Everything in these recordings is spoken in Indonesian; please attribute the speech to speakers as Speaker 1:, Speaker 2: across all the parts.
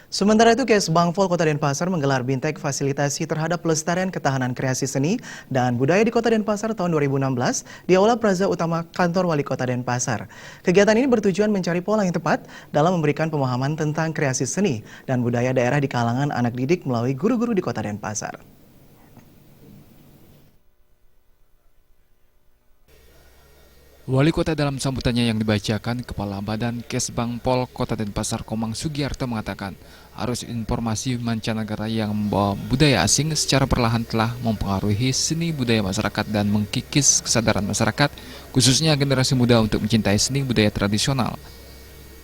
Speaker 1: Sementara itu, Kesbangpol Kota Denpasar menggelar Bintek Fasilitasi terhadap Pelestarian Ketahanan Kreasi Seni dan Budaya di Kota Denpasar tahun 2016 di Aula Plaza Utama Kantor Wali Kota Denpasar. Kegiatan ini bertujuan mencari pola yang tepat dalam memberikan pemahaman tentang kreasi seni dan budaya daerah di kalangan anak didik melalui guru-guru di Kota Denpasar.
Speaker 2: Wali Kota dalam sambutannya yang dibacakan, Kepala Badan Kesbangpol Kota Denpasar Komang Sugiarto mengatakan, arus informasi mancanegara yang membawa budaya asing secara perlahan telah mempengaruhi seni budaya masyarakat dan mengkikis kesadaran masyarakat, khususnya generasi muda untuk mencintai seni budaya tradisional.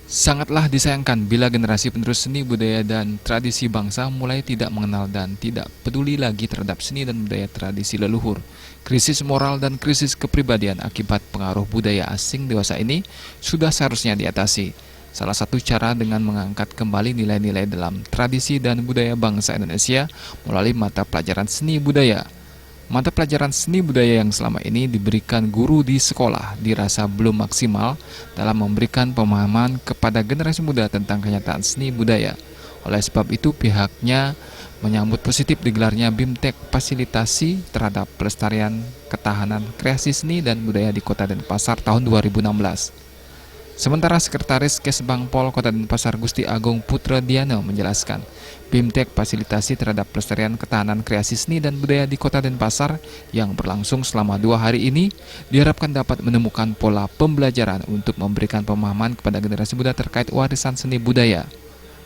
Speaker 2: Sangatlah disayangkan bila generasi penerus seni budaya dan tradisi bangsa mulai tidak mengenal dan tidak peduli lagi terhadap seni dan budaya tradisi leluhur. Krisis moral dan krisis kepribadian akibat pengaruh budaya asing dewasa ini sudah seharusnya diatasi. Salah satu cara dengan mengangkat kembali nilai-nilai dalam tradisi dan budaya bangsa Indonesia melalui mata pelajaran seni budaya. Mata pelajaran seni budaya yang selama ini diberikan guru di sekolah dirasa belum maksimal dalam memberikan pemahaman kepada generasi muda tentang kenyataan seni budaya. Oleh sebab itu pihaknya menyambut positif digelarnya Bintek Fasilitasi terhadap Pelestarian Ketahanan Kreasi Seni dan Budaya di Kota Denpasar tahun 2016. Sementara Sekretaris Kesbangpol Kota Denpasar Gusti Agung Putradiano menjelaskan, Bintek Fasilitasi terhadap Pelestarian Ketahanan Kreasi Seni dan Budaya di Kota Denpasar yang berlangsung selama 2 hari ini diharapkan dapat menemukan pola pembelajaran untuk memberikan pemahaman kepada generasi muda terkait warisan seni budaya.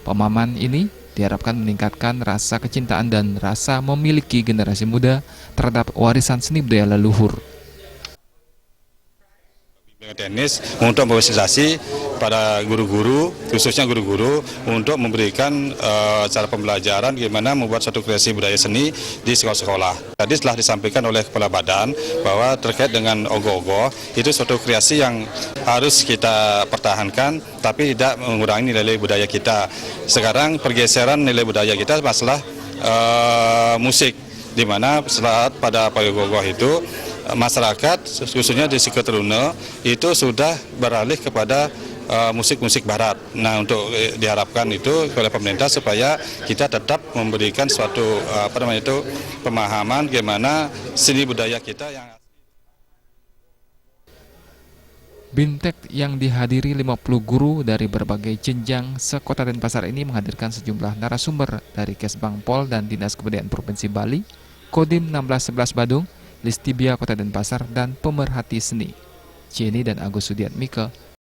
Speaker 2: Pemahaman ini diharapkan meningkatkan rasa kecintaan dan rasa memiliki generasi muda terhadap warisan seni budaya leluhur.
Speaker 3: Teknis untuk memfasilitasi pada guru-guru, khususnya guru-guru untuk memberikan cara pembelajaran gimana membuat suatu kreasi budaya seni di sekolah-sekolah. Tadi setelah disampaikan oleh Kepala Badan bahwa terkait dengan ogoh-ogoh itu suatu kreasi yang harus kita pertahankan tapi tidak mengurangi nilai budaya kita. Sekarang pergeseran nilai budaya kita masalah musik, di mana saat pada ogoh-ogoh itu masyarakat khususnya di Seketerune itu sudah beralih kepada musik-musik barat. Nah, untuk diharapkan itu oleh pemerintah supaya kita tetap memberikan suatu pemahaman bagaimana seni budaya kita yang
Speaker 2: Bintek yang dihadiri 50 guru dari berbagai jenjang se-Kota Denpasar ini menghadirkan sejumlah narasumber dari Kesbangpol dan Dinas Kebudayaan Provinsi Bali, Kodim 1611 Badung, Listibia Kota Denpasar, dan pemerhati seni. Jenny dan Agus Sudiatmike,